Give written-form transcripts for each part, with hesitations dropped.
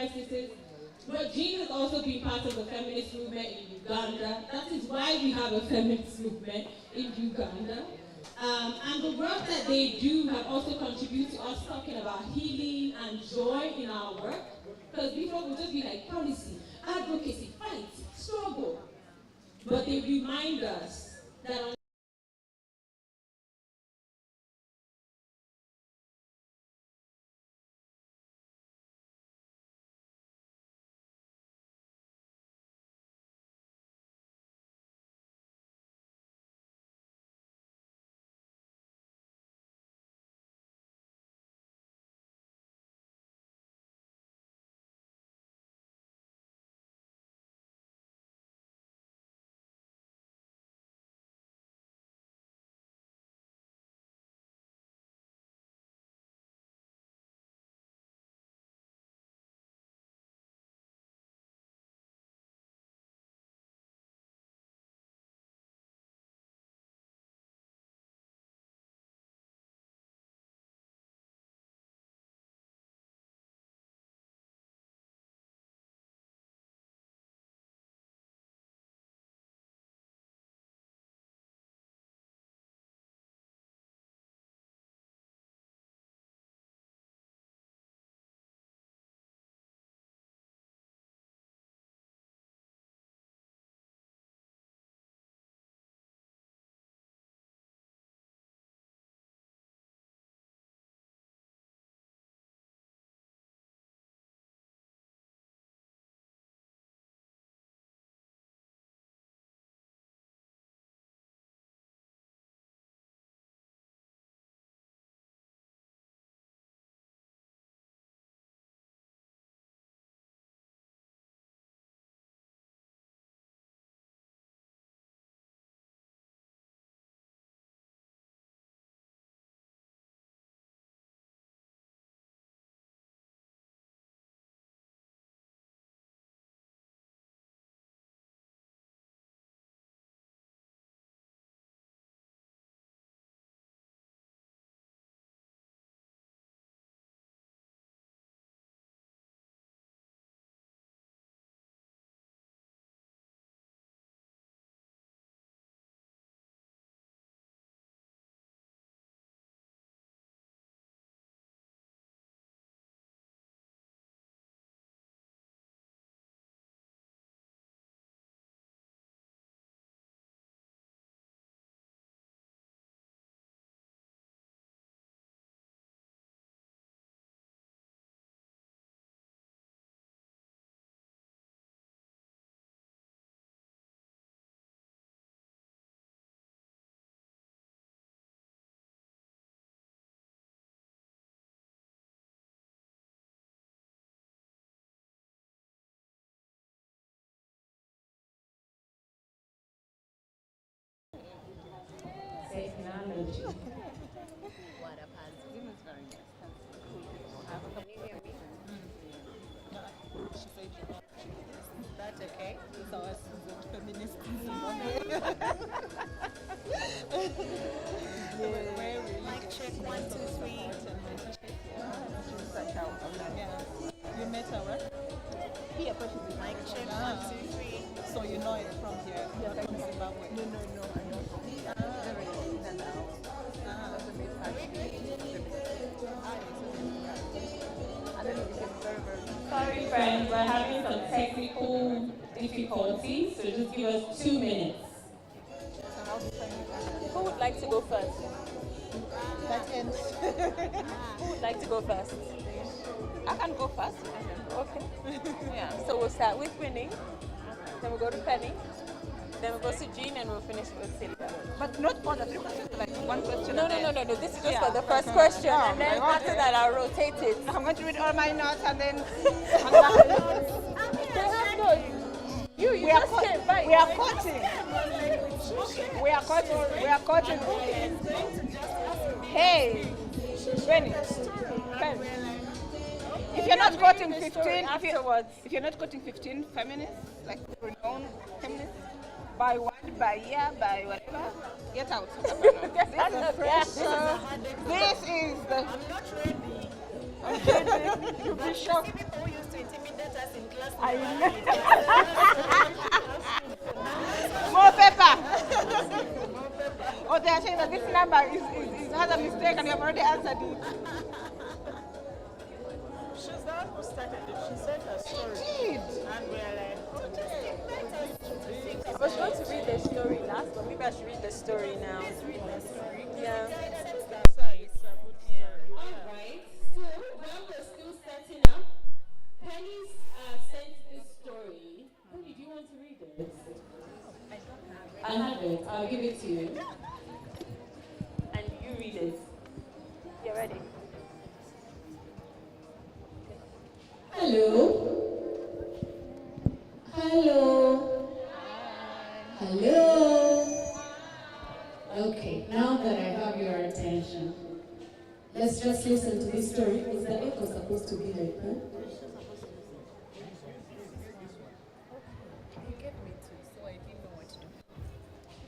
sisters. But Jean has also been part of the feminist movement in Uganda. That is why we have a feminist movement in Uganda. And the work that they do have also contributed to us talking about healing and joy in our work. Because before we'll just be like policy, advocacy, fight, struggle. But they remind us that technology. What a positive. Is very nice. Can you hear me? She said you know. That's okay. It's our season feminist. Mic check 1, 2, 3. Yeah. You met her, right? Here, mic check 1, 2, 3. So you know it from here. Yeah, from Zimbabwe. No, I know. Sorry, friends, we're having some technical difficulties, so just give us 2 minutes. Who would like to go first? That ends. Who would like to go first? I can go first. Okay. Yeah. So we'll start with Winnie, then we'll go to Penny, then we'll go to Jean, and we'll finish with Sylvia. But not all the 3 questions, like one question. No. This is just for the first question, and then after that I'll rotate it. I'm going to read all my notes and then. They have notes. You We are just came by. We are quoting. We are quoting. Hey, Benny. If you're not quoting 15, if you're not quoting 15 feminists, like renowned feminists, by word, by year, by whatever, get out. This is the. I'm not ready. You'll be shocked. People used to intimidate More pepper. Or they are saying that this number has a mistake and you have already answered it. She's the one who started it. She said her story. And we're like, okay. I was going to read the story last, but maybe I should read the story now. Yeah. Alright, so while we're still setting up, Penny's sent this story. Penny, do you want to read it? I have it. I'll give it to you. And you read it. You're ready. Hello. Hello. Hello. Okay, now that I have your attention, let's just listen to this story. Is the echo supposed to be like that? You gave me two, so I didn't know what to do.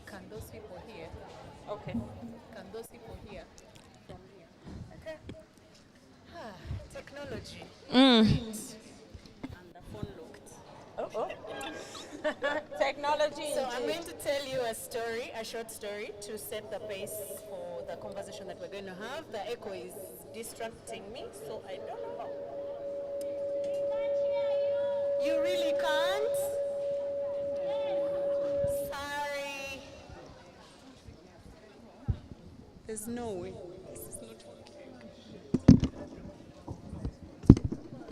Can those people hear? Okay. Can those people hear? Okay. Technology. And the phone looked. Oh. Technology. So I'm going to tell you a story, a short story, to set the pace for the conversation that we're going to have. The echo is distracting me, so I don't know. You really can't? Sorry. There's no way. This is not working.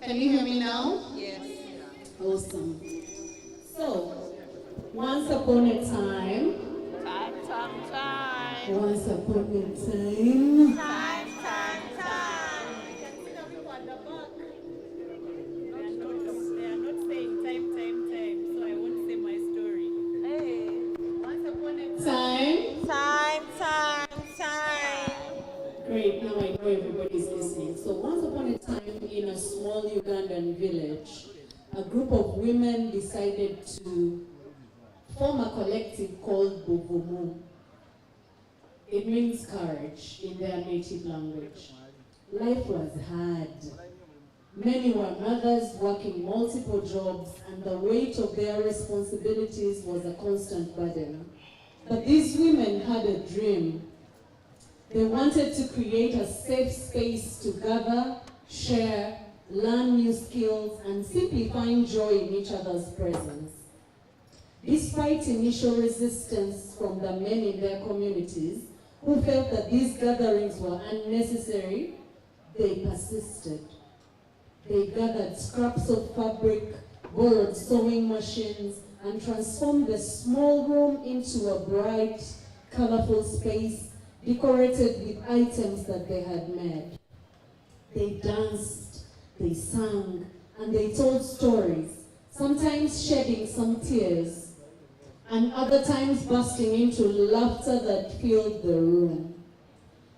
Can you hear me now? Yes. Awesome. So, once upon a time. Once upon a time. Time. You can see the people at the back. They are not saying time, so I won't say my story. Hey. Once upon a Time. Time. Great, now I know everybody's listening. So once upon a time in a small Ugandan village, a group of women decided to form a collective called Buvumu. It means courage in their native language. Life was hard. Many were mothers working multiple jobs, and the weight of their responsibilities was a constant burden. But these women had a dream. They wanted to create a safe space to gather, share, learn new skills, and simply find joy in each other's presence. Despite initial resistance from the men in their communities, who felt that these gatherings were unnecessary, they persisted. They gathered scraps of fabric, borrowed sewing machines, and transformed the small room into a bright, colorful space decorated with items that they had made. They danced, they sang, and they told stories, sometimes shedding some tears, and other times bursting into laughter that filled the room.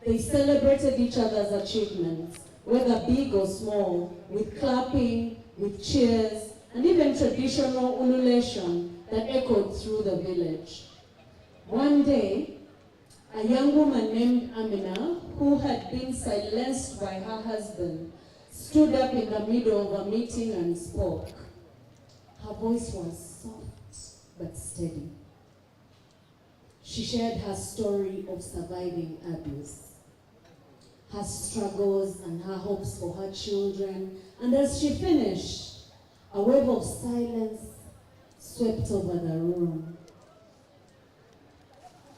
They celebrated each other's achievements, whether big or small, with clapping, with cheers, and even traditional ululation that echoed through the village. One day, a young woman named Amina, who had been silenced by her husband, stood up in the middle of a meeting and spoke. Her voice was soft but steady. She shared her story of surviving abuse, her struggles and her hopes for her children, and as she finished, a wave of silence swept over the room.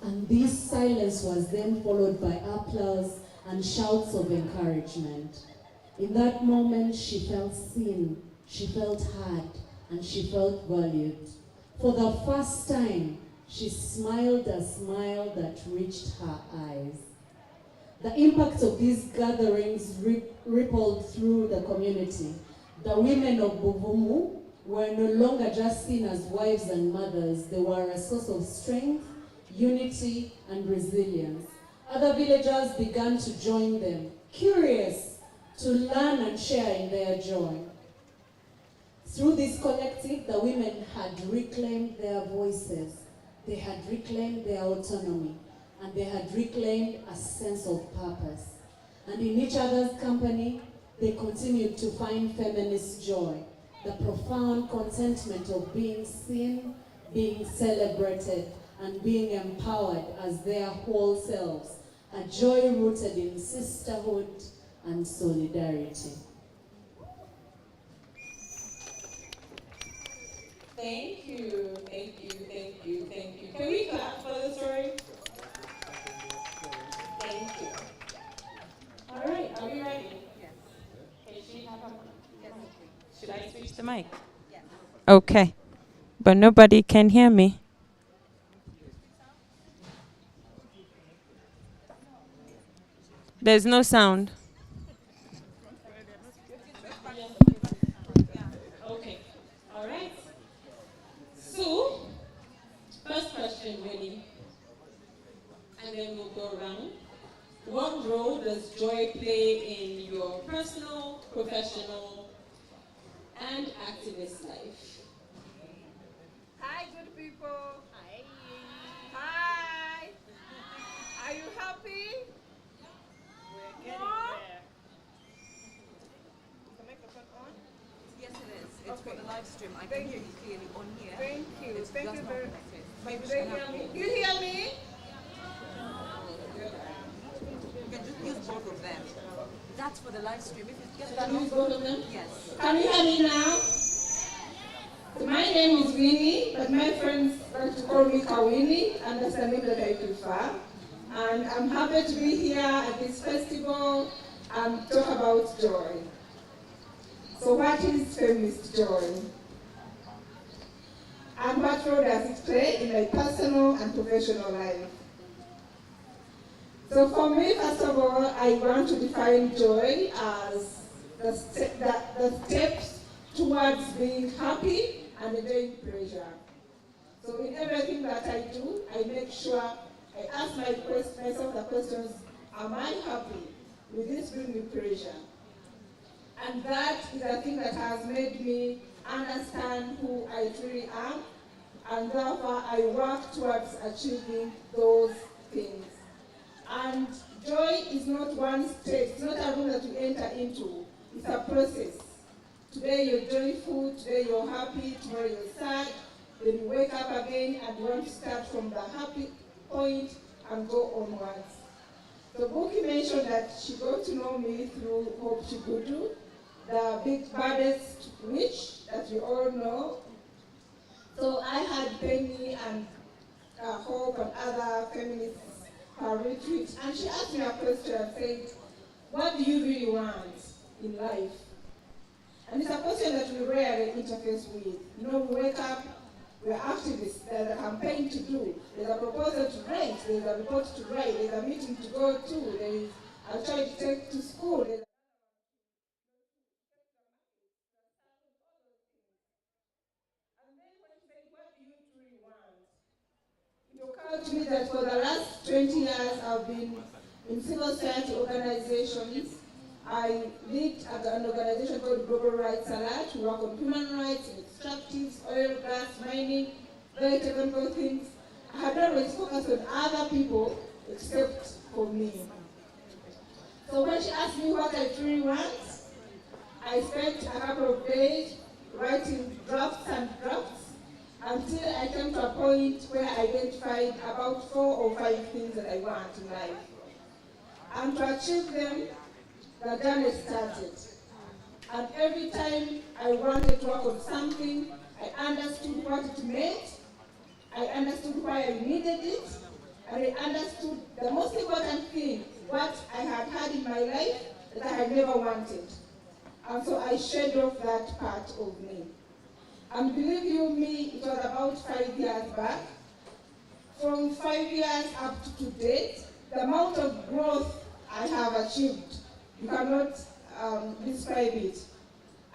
And this silence was then followed by applause and shouts of encouragement. In that moment, she felt seen, she felt heard, and she felt valued. For the first time, she smiled a smile that reached her eyes. The impact of these gatherings rippled through the community. The women of Buvumu were no longer just seen as wives and mothers. They were a source of strength, unity, and resilience. Other villagers began to join them, curious to learn and share in their joy. Through this collective, the women had reclaimed their voices, they had reclaimed their autonomy, and they had reclaimed a sense of purpose. And in each other's company, they continued to find feminist joy, the profound contentment of being seen, being celebrated, and being empowered as their whole selves, a joy rooted in sisterhood and solidarity. Thank you, thank you, thank you, thank you. Can we clap for the story? Thank you. All right, are we ready? Yes. Okay, should I switch the mic? Yes. Okay, but nobody can hear me. There's no sound. Okay, all right. So, first question really, and then we'll go around. What role does joy play in your personal, professional, and activist life? Hi, good people. Hi. Hi. Are you happy? We're getting there. Is the microphone on? Yes, it is. It's Okay. for the live stream. I can hear you clearly on here. Thank you. It's Thank just you not very connected. much. Do you hear me? You can just use both of them. That's for the live stream. If you get Can you use both of them? yes. Can you hear me now? So my name is Winnie, but my friends like to call me Kawini, and that's the name that I prefer. And I'm happy to be here at this festival and talk about joy. So what is feminist joy? And what role does it play in my personal and professional life? So for me, first of all, I want to define joy as the steps towards being happy and enjoying pleasure. So in everything that I do, I make sure I ask myself the questions, am I happy? Will this bring me pleasure? And that is a thing that has made me understand who I truly am, and therefore I work towards achieving those things. And joy is not one state, it's not a room that you enter into, it's a process. Today you're joyful, today you're happy, tomorrow you're sad, then you wake up again and you want to start from the happy point and go onwards. The book mentioned that she got to know me through Hope Chigudu, the big baddest witch that we all know. So I had Penny and Hope and other feminists retreat, and she asked me a question and said, what do you really want in life? And it's a question that we rarely interface with. You know, we wake up, we're activists, there's a campaign to do, there's a proposal to write, there's a report to write, there's a meeting to go to, there is a child to take to school, there's it occurred to me that for the last 20 years I've been in civil society organizations. I lead an organization called Global Rights Alert, who work on human rights, extractives, oil, gas, mining, very technical things. I had always focused on other people except for me. So when she asked me what I truly want, I spent a couple of days writing drafts and drafts until I came to a point where I identified about 4 or 5 things that I want in life. And to achieve them, the journey started. And every time I wanted to work on something, I understood what it meant, I understood why I needed it, and I understood the most important thing, what I had had in my life that I had never wanted. And so I shed off that part of me. And believe you me, it was about 5 years back. From 5 years up to date, the amount of growth I have achieved, you cannot describe it.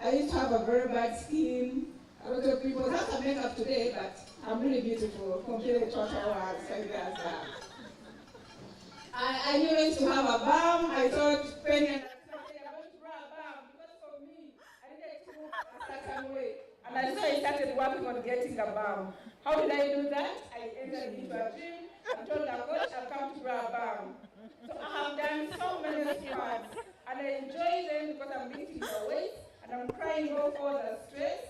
I used to have a very bad skin. A lot of people have some makeup today, but I'm really beautiful compared to what I was 5 years back. I knew I used to have a bum. I thought Penny and I want to grow a bum because for me, I needed to look a certain way. And I started working on getting a bum. How did I do that? I entered into a gym and told the coach I'll come to grow a bum. So I have done so many squats, and I enjoy them because I'm lifting the weight and I'm crying off all the stress.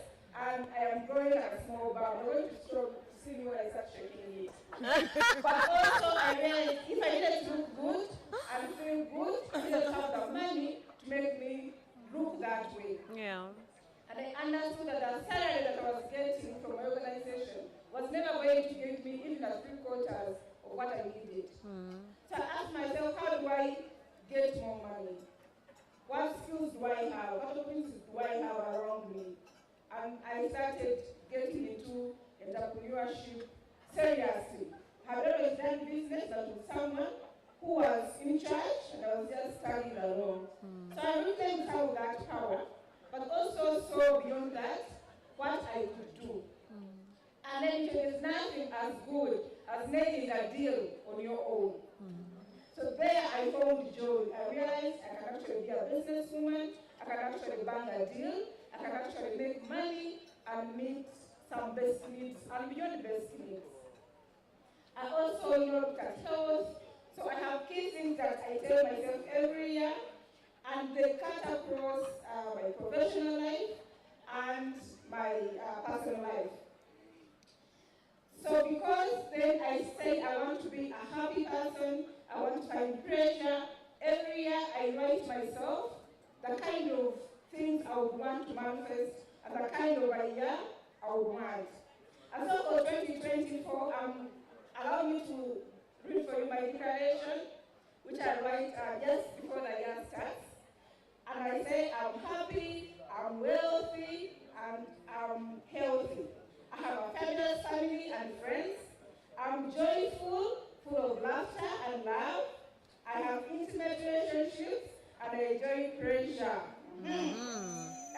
and I am growing a small bum. I'm going to see me when I start shaking it. But also I realized if I needed to look good and feel good, I needed to have the money to make me look that way. Yeah. And I understood that the salary that I was getting from my organization was never going to give me even the 3/4 of what I needed. So I asked myself, how do I get more money? What skills do I have? What opportunities do I have around me? And I started getting into entrepreneurship seriously. I had always done business, but with someone who was in charge, and I was just tagging along. So I really have that power, but also saw beyond that what I could do. And then there is nothing as good as making a deal on your own. So there I found joy. I realized I can actually be a businesswoman, I can actually bang a deal, I can actually make money and meet some basic needs and beyond basic needs. I also look at health. So I have key things that I tell myself every year, and they cut across my professional life and my personal life. So because then I say I want to be a happy person, I want to find pleasure, every year I write myself the kind of things I would want to manifest and the kind of a year I would want. And so for 2024, allow me to read for you my declaration, which I write just before the year starts. And I say I'm happy, I'm wealthy, and I'm healthy. I have a fabulous family and friends. I'm joyful, full of laughter and love. I have intimate relationships, and I enjoy pleasure.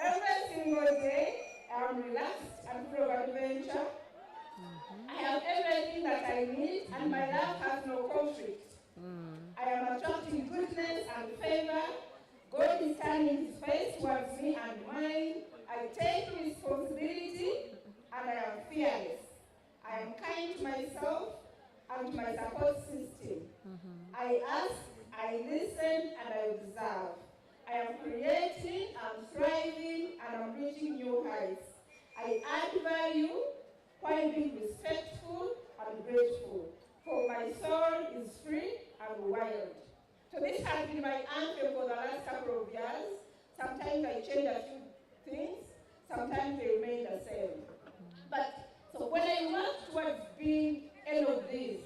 Every single day, I'm relaxed and full of adventure. I have everything that I need, and my life has no conflict. I am attracting goodness and favor. God is turning his face towards me and mine. I take responsibility, and I am fearless. I am kind to myself and to my support system. I ask, I listen, and I observe. I am creating, I'm thriving, and I'm reaching new heights. I add value while being respectful and grateful, for my soul is free and wild. So this has been my anthem for the last couple of years. Sometimes I change a few things, sometimes they remain the same. But so when I work towards being any of these,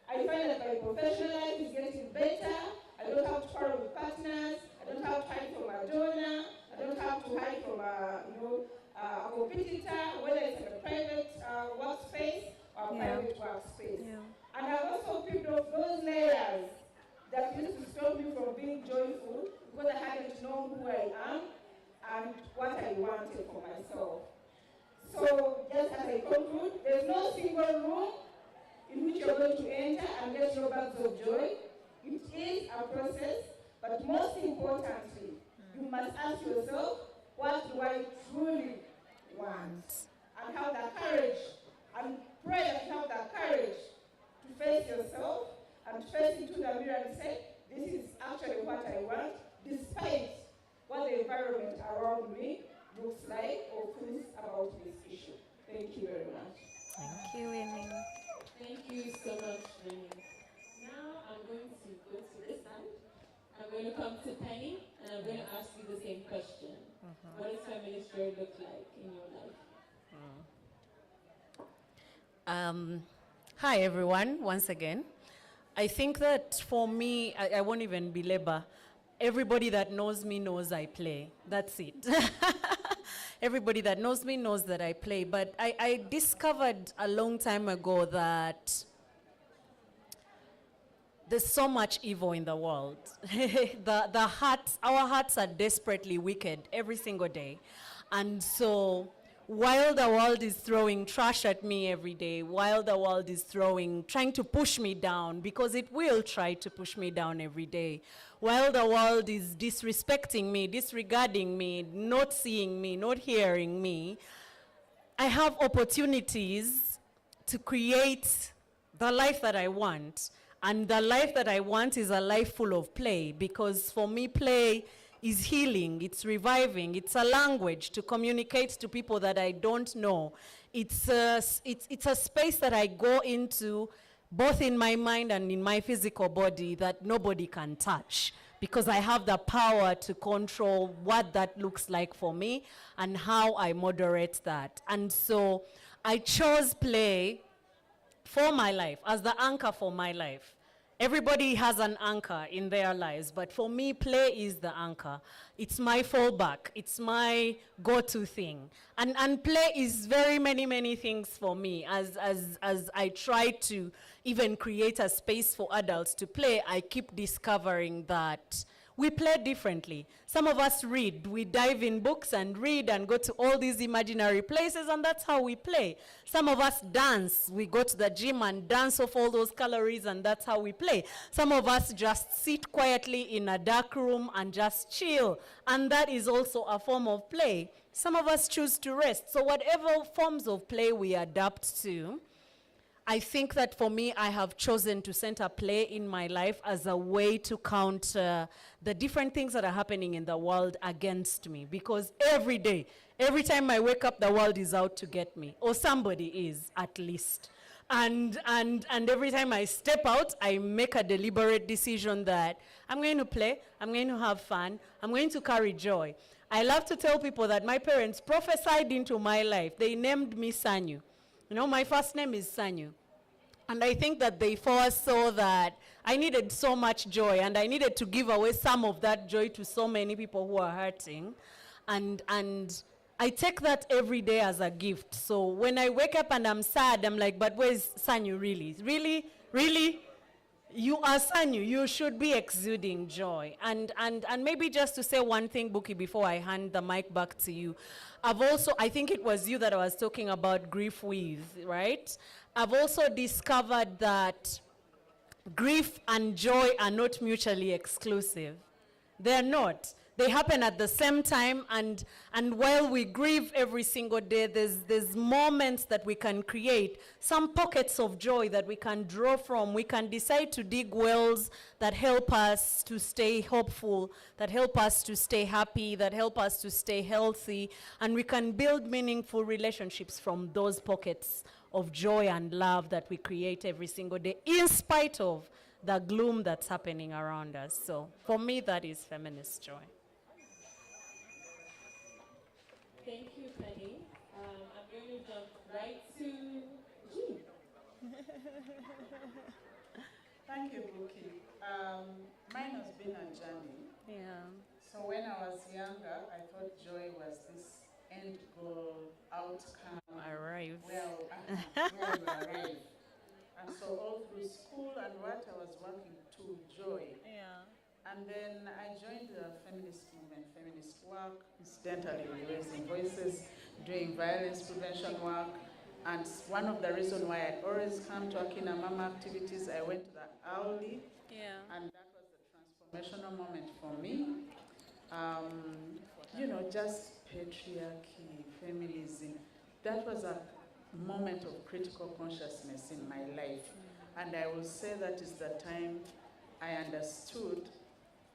I find that my professional life is getting better. I don't have to quarrel with partners. I don't have to hide from a donor. I don't have to hide from a competitor, whether it's in a private workspace or a private workspace. And I've also picked up those layers that used to stop me from being joyful because I hadn't known who I am and what I wanted for myself. So just as I conclude, there's no single room in which you're going to enter and get your bags of joy. It is a process, but most importantly, you must ask yourself, what do I truly want? And have the courage, and pray that you have the courage to face yourself and to face into the mirror and say, this is actually what I want, despite what the environment around me looks like or feels about this issue. Thank you very much. Thank you, Winnie. Thank you so much, Winnie. Now I'm going to go to this side. I'm going to come to Penny, and I'm going to ask you the same question. What does feminist joy look like in your life? Hi, everyone, once again. I think that for me, I won't even belabor. Everybody that knows me knows I play. That's it. Everybody that knows me knows that I play. But I discovered a long time ago that there's so much evil in the world. Our hearts are desperately wicked every single day. And so while the world is throwing trash at me every day, while the world is trying to push me down, because it will try to push me down every day, while the world is disrespecting me, disregarding me, not seeing me, not hearing me, I have opportunities to create the life that I want. And the life that I want is a life full of play, because for me, play is healing, it's reviving, it's a language to communicate to people that I don't know. It's a space that I go into both in my mind and in my physical body that nobody can touch, because I have the power to control what that looks like for me and how I moderate that. And so I chose play for my life, as the anchor for my life. Everybody has an anchor in their lives, but for me, play is the anchor. It's my fallback. It's my go-to thing. And play is very many things for me. As I try to even create a space for adults to play, I keep discovering that we play differently. Some of us read. We dive in books and read and go to all these imaginary places, and that's how we play. Some of us dance. We go to the gym and dance off all those calories, and that's how we play. Some of us just sit quietly in a dark room and just chill, and that is also a form of play. Some of us choose to rest. So whatever forms of play we adapt to, I think that for me, I have chosen to center play in my life as a way to counter the different things that are happening in the world against me. Because every day, every time I wake up, the world is out to get me, or somebody is, at least. And every time I step out, I make a deliberate decision that I'm going to play, I'm going to have fun, I'm going to carry joy. I love to tell people that my parents prophesied into my life. They named me Sanyu. You know, my first name is Sanyu. And I think that they foresaw that I needed so much joy, and I needed to give away some of that joy to so many people who are hurting. And I take that every day as a gift. So when I wake up and I'm sad, I'm like, but where's Sanyu really? Really? You are Sanyu. You should be exuding joy. And maybe just to say one thing, Buki, before I hand the mic back to you. I think it was you that I was talking about grief with, right? I've also discovered that grief and joy are not mutually exclusive. They're not. They happen at the same time, and while we grieve every single day, there's moments that we can create, some pockets of joy that we can draw from. We can decide to dig wells that help us to stay hopeful, that help us to stay happy, that help us to stay healthy, and we can build meaningful relationships from those pockets of joy and love that we create every single day, in spite of the gloom that's happening around us. So for me, that is feminist joy. Thank you, Penny. I'm going to jump right to Jean. Thank you, Buki. Mine has been a journey. Yeah. So when I was younger, I thought joy was this end goal, outcome. Arrive. Where we arrive. And so all through school and what, I was working to joy. Yeah. And then I joined the feminist movement, feminist work, incidentally raising voices, doing violence prevention work. And one of the reasons why I'd always come to Akina Mama activities, I went to the Auli. Yeah. And that was the transformational moment for me. Just patriarchy, feminism. That was a moment of critical consciousness in my life. And I will say that is the time I understood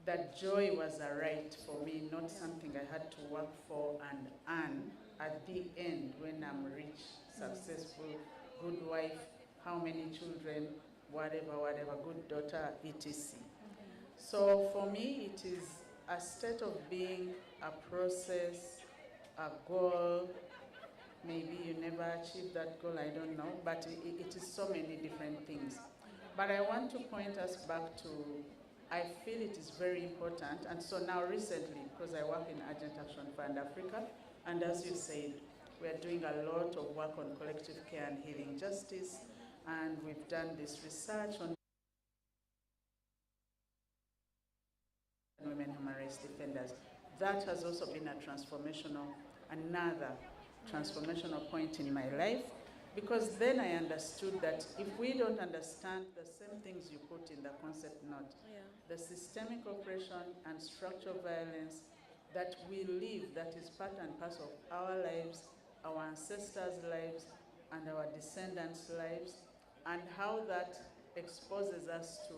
that joy was a right for me, not something I had to work for and earn at the end when I'm rich, successful, good wife, how many children, whatever, good daughter, etc. So for me, it is a state of being, a process, a goal. Maybe you never achieve that goal, I don't know, but it is so many different things. But I want to point us back to, I feel it is very important, and so now recently, because I work in Urgent Action Fund Africa, and as you said, we are doing a lot of work on collective care and healing justice, and we've done this research on women human rights defenders. That has also been another transformational point in my life, because then I understood that if we don't understand the same things you put in the concept note, the systemic oppression and structural violence that we live, that is part and parcel of our lives, our ancestors' lives, and our descendants' lives, and how that exposes us to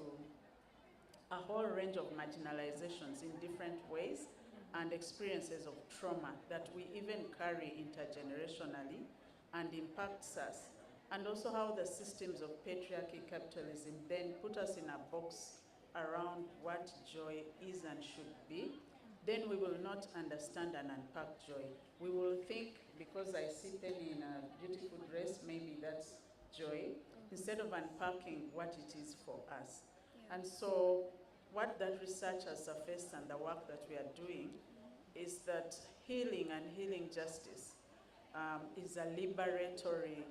a whole range of marginalizations in different ways and experiences of trauma that we even carry intergenerationally and impacts us. And also how the systems of patriarchy, capitalism then put us in a box around what joy is and should be. Then we will not understand and unpack joy. We will think, because I see Penny in a beautiful dress, maybe that's joy, instead of unpacking what it is for us. And so what that research has surfaced and the work that we are doing is that healing and healing justice is a liberatory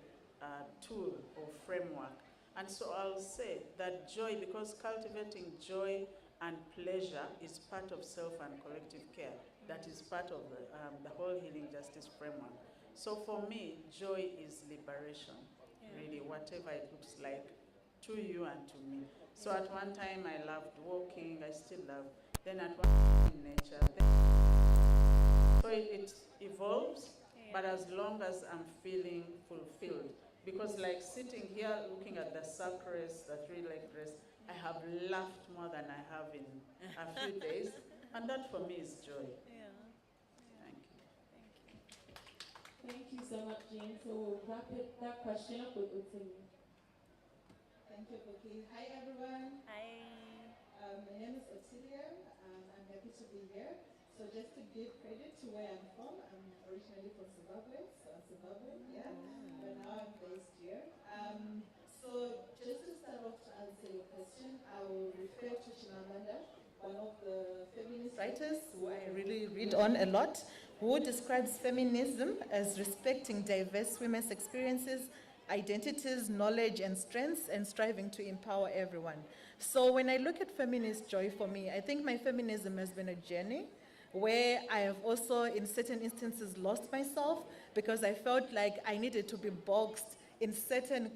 tool or framework. And so I'll say that joy, because cultivating joy and pleasure is part of self and collective care. That is part of the whole healing justice framework. So for me, joy is liberation, really, whatever it looks like to you and to me. So at one time I loved walking, I still love. Then at one time in nature. So it evolves, but as long as I'm feeling fulfilled. Because like sitting here looking at the sack race, the three-leg race, I have laughed more than I have in a few days. And that for me is joy. Thank you. Thank you so much, Jean. So we'll wrap that question up with MUTHONI. Thank you, Vicky. Hi, everyone. Hi. My name is Otilia, and I'm happy to be here. So just to give credit to where I'm from, I'm originally from Zimbabwe, yeah. But now I'm based here. So just to start off to answer your question, I will refer to Chimamanda, one of the feminist writers who I really read on a lot, who describes feminism as respecting diverse women's experiences, identities, knowledge, and strengths, and striving to empower everyone. So when I look at feminist joy for me, I think my feminism has been a journey where I have also, in certain instances, lost myself because I felt like I needed to be boxed in certain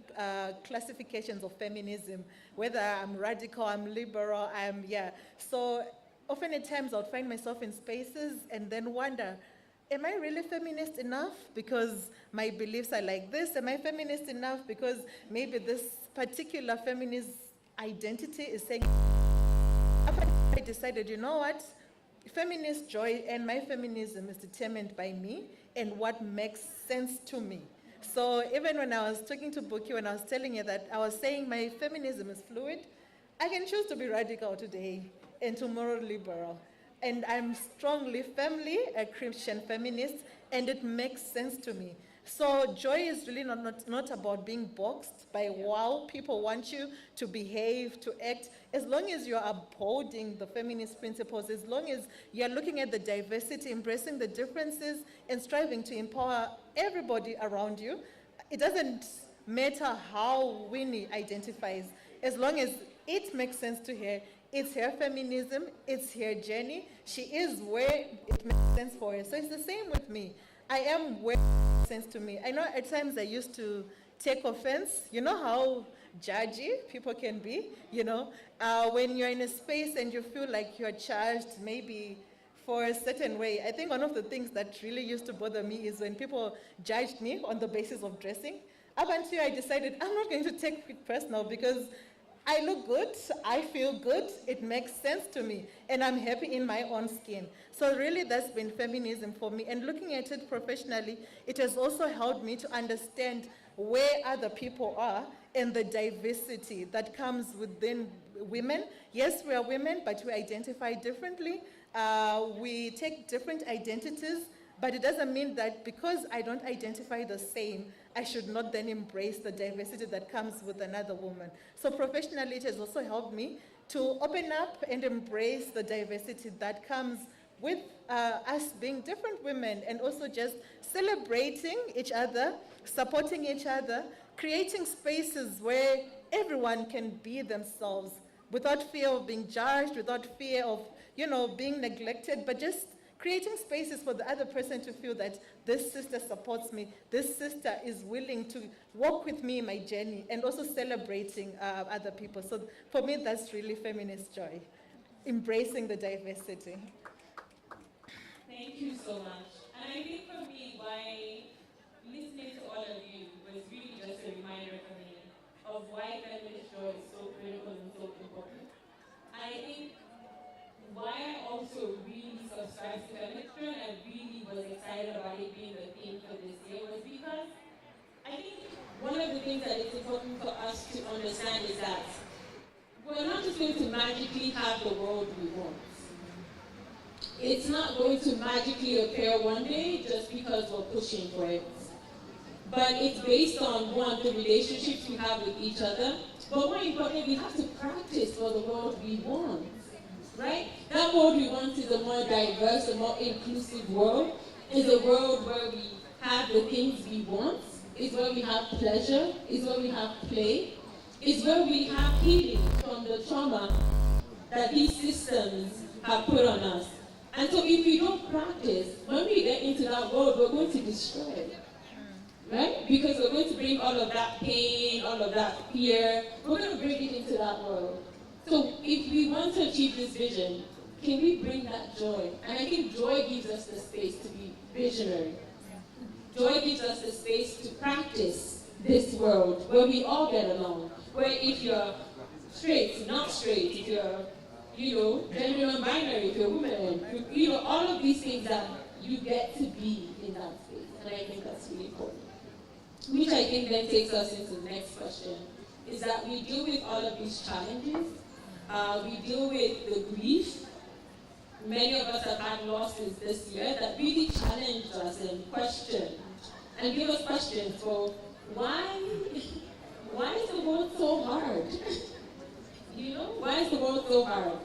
classifications of feminism, whether I'm radical, I'm liberal, So often at times I would find myself in spaces and then wonder, am I really feminist enough because my beliefs are like this? Am I feminist enough because maybe this particular feminist identity is saying, I decided, you know what? Feminist joy and my feminism is determined by me and what makes sense to me. So even when I was talking to Buki, when I was telling you that I was saying my feminism is fluid, I can choose to be radical today and tomorrow liberal. And I'm strongly, firmly a Christian feminist, and it makes sense to me. So joy is really not about being boxed by how people want you to behave, to act. As long as you're upholding the feminist principles, as long as you're looking at the diversity, embracing the differences, and striving to empower everybody around you, it doesn't matter how Winnie identifies. As long as it makes sense to her, it's her feminism, it's her journey. She is where it makes sense for her. So it's the same with me. I am where it makes sense to me. I know at times I used to take offense. You know how judgy people can be, when you're in a space and you feel like you're charged maybe for a certain way. I think one of the things that really used to bother me is when people judged me on the basis of dressing. Up until I decided I'm not going to take it personal because I look good, I feel good, it makes sense to me, and I'm happy in my own skin. So really that's been feminism for me. And looking at it professionally, it has also helped me to understand where other people are and the diversity that comes within women. Yes, we are women, but we identify differently. We take different identities, but it doesn't mean that because I don't identify the same, I should not then embrace the diversity that comes with another woman. So professionally, it has also helped me to open up and embrace the diversity that comes with us being different women, and also just celebrating each other, supporting each other, creating spaces where everyone can be themselves without fear of being judged, without fear of, being neglected, but just creating spaces for the other person to feel that this sister supports me, this sister is willing to walk with me in my journey, and also celebrating other people. So for me, that's really feminist joy, embracing the diversity. Thank you so much. And I think for me, by listening to all of you was really just a reminder for me of why feminist joy is so critical and so important. I think things that it's important for us to understand is that we're not just going to magically have the world we want. It's not going to magically appear one day just because we're pushing for it. But it's based on, one, the relationships we have with each other, but more importantly, we have to practice for the world we want, right? That world we want is a more diverse, a more inclusive world, is a world where we have the things we want, is where we have pleasure, is where we have play, is where we have healing from the trauma that these systems have put on us. And so if we don't practice, when we get into that world, we're going to destroy it. Right? Because we're going to bring all of that pain, all of that fear, we're going to bring it into that world. So if we want to achieve this vision, can we bring that joy? And I think joy gives us the space to be visionary. Joy gives us the space to practice this world where we all get along. Where if you're straight, not straight, if you're, gender non-binary, if you're woman, all of these things that you get to be in that space. And I think that's really important. Which I think then takes us into the next question, is that we deal with all of these challenges. We deal with the grief. Many of us have had losses this year that really challenged us and questioned, and give us questions for why is the world so hard? Why is the world so hard?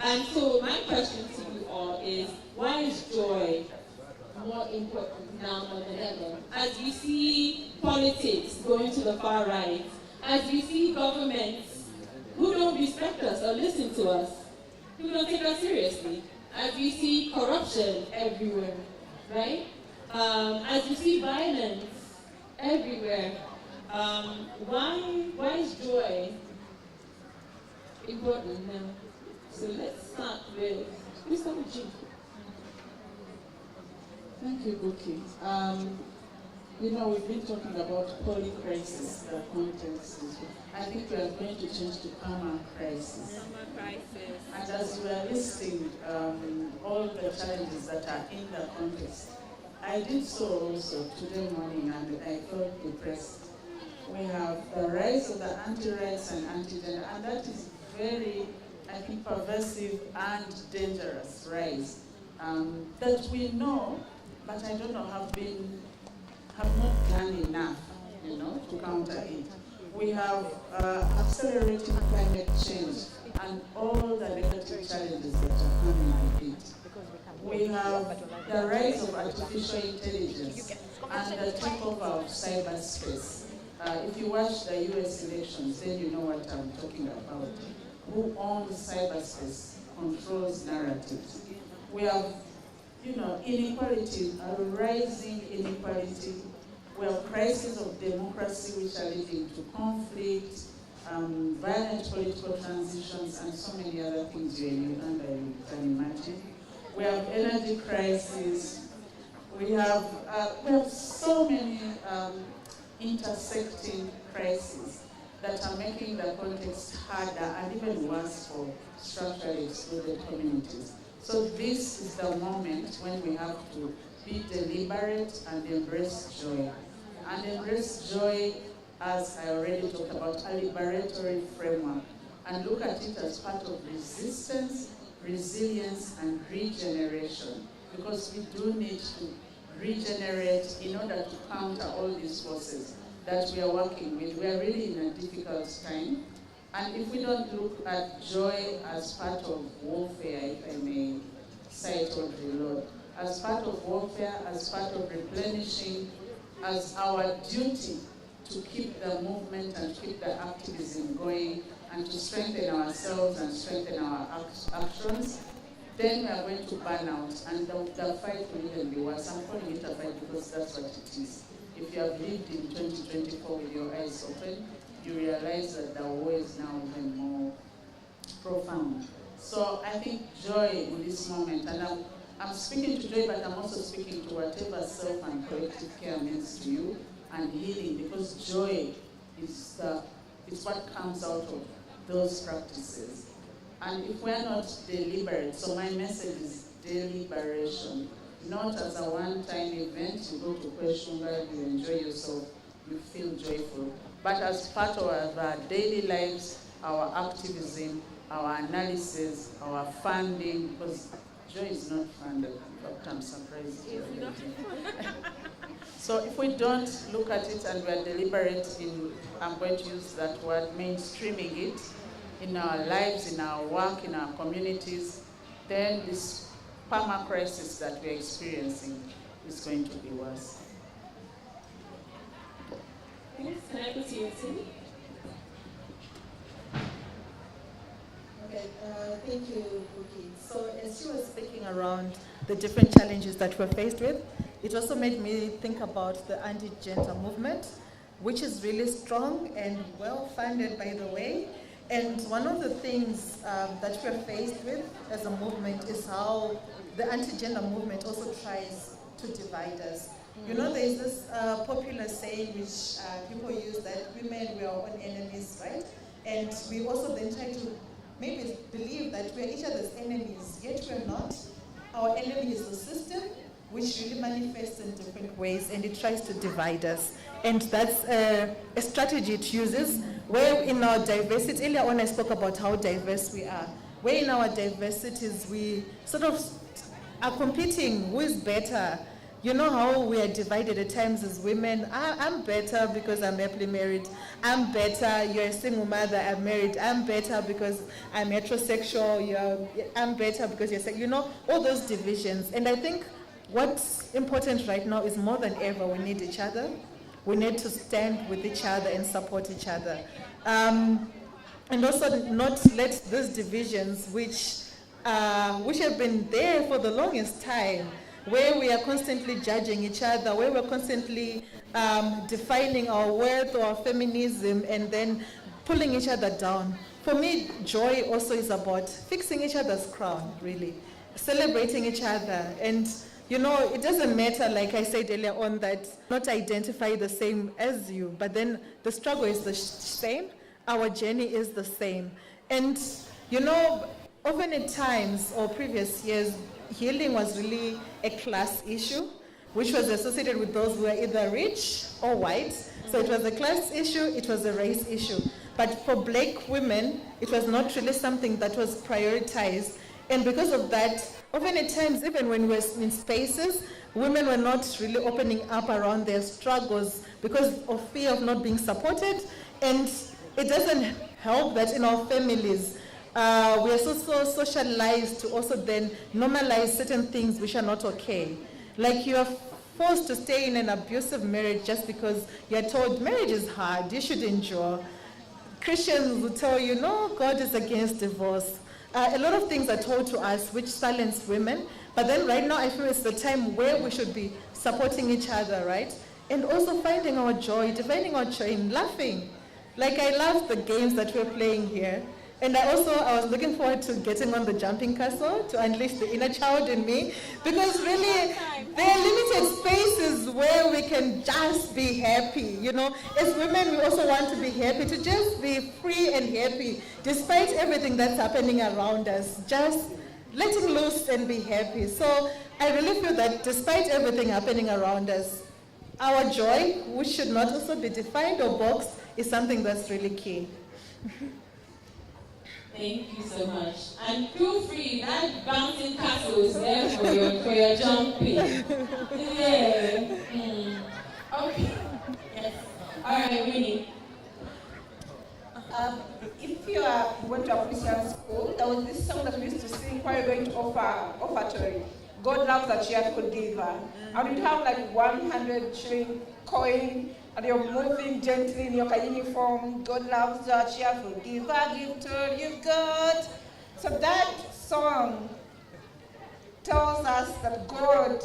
And so my question to you all is, why is joy more important now more than ever? As we see politics going to the far right, as we see governments who don't respect us or listen to us, who don't take us seriously, as we see corruption everywhere, right? As we see violence everywhere, why is joy important now? So let's start with you. Thank you, Buki. We've been talking about polycrisis, the context. I think we are going to change to karma crisis. And as we are listing all the challenges that are in the context, I did so also today morning, and I felt depressed. We have the rise of the anti-rights and anti-gender, and that is very, I think, pervasive and dangerous rise that we know, but I don't know, have not done enough, to counter it. We have accelerating climate change and all the negative challenges that are coming with it. We have the rise of artificial intelligence and the takeover of cyberspace. If you watch the US elections, then you know what I'm talking about. Who owns cyberspace, controls narratives. We have, inequality, a rising inequality. We have crises of democracy which are leading to conflict, violent political transitions, and so many other things you can imagine. We have energy crisis. We have so many intersecting crises that are making the context harder and even worse for structurally excluded communities. So this is the moment when we have to be deliberate and embrace joy. And embrace joy, as I already talked about, a liberatory framework, and look at it as part of resistance, resilience, and regeneration, because we do need to regenerate in order to counter all these forces that we are working with. We are really in a difficult time, and if we don't look at joy as part of warfare, if I may cite or reload, as part of warfare, as part of replenishing, as our duty to keep the movement and keep the activism going, and to strengthen ourselves and strengthen our actions, then we are going to burn out, and the fight will even be worse. I'm calling it a fight because that's what it is. If you have lived in 2024 with your eyes open, you realize that the war is now even more profound. So I think joy in this moment, and I'm speaking to joy, but I'm also speaking to whatever self and collective care means to you, and healing, because joy is what comes out of those practices. And if we're not deliberate, so my message is deliberation, not as a one-time event, you go to Kweshunga, you enjoy yourself, you feel joyful. But as part of our daily lives, our activism, our analysis, our funding, because joy is not funded. In fact, I'm surprised. So if we don't look at it and we are deliberate in, I'm going to use that word, mainstreaming it in our lives, in our work, in our communities, then this perma crisis that we're experiencing is going to be worse. Yes, can I go to you, Tim? Okay, thank you, Buki. So as she was speaking around the different challenges that we're faced with, it also made me think about the anti-gender movement, which is really strong and well-funded, by the way. And one of the things that we're faced with as a movement is how the anti-gender movement also tries to divide us. You know, there's this popular saying which people use that women, we are our own enemies, right? And we also then try to maybe believe that we're each other's enemies, yet we're not. Our enemy is the system, which really manifests in different ways, and it tries to divide us. And that's a strategy it uses, where in our diversity, earlier on I spoke about how diverse we are, where in our diversities we sort of are competing, who is better. You know how we are divided at times as women. I'm better because I'm happily married. I'm better, you're a single mother, I'm married. I'm better because I'm heterosexual. I'm better because you're, you know, all those divisions. And I think what's important right now is more than ever, we need each other. We need to stand with each other and support each other. And also not let those divisions, which have been there for the longest time, where we are constantly judging each other, where we're constantly defining our worth or our feminism and then pulling each other down. For me, joy also is about fixing each other's crown, really, celebrating each other. And you know, it doesn't matter, like I said earlier on, that not identify the same as you, but then the struggle is the same, our journey is the same. And you know, often at times or previous years, healing was really a class issue, which was associated with those who were either rich or white. So it was a class issue, it was a race issue. But for Black women, it was not really something that was prioritized. And because of that, often at times, even when we were in spaces, women were not really opening up around their struggles because of fear of not being supported. And it doesn't help that in our families, we are so socialized to also then normalize certain things which are not okay. Like you are forced to stay in an abusive marriage just because you are told marriage is hard, you should endure. Christians will tell you, no, God is against divorce. A lot of things are told to us which silence women, but then right now I feel it's the time where we should be supporting each other, right? And also finding our joy, defining our joy in laughing. Like I love the games that we're playing here. And I was looking forward to getting on the jumping castle to unleash the inner child in me, because really there are limited spaces where we can just be happy. You know, as women, we also want to be happy, to just be free and happy, despite everything that's happening around us, just letting loose and be happy. So I really feel that despite everything happening around us, our joy, which should not also be defined or boxed, is something that's really key. Thank you so much. And feel free, that bouncing castle is there for your jumping. Yeah. Okay. Yes. All right, Winnie. If you are going to a Christian school, there was this song that we used to sing while you're going to offertory. God loves a cheerful giver. And you'd have like 100 shilling coin, and you're moving gently in your uniform. God loves a cheerful giver, give to all you've got. So that song tells us that God,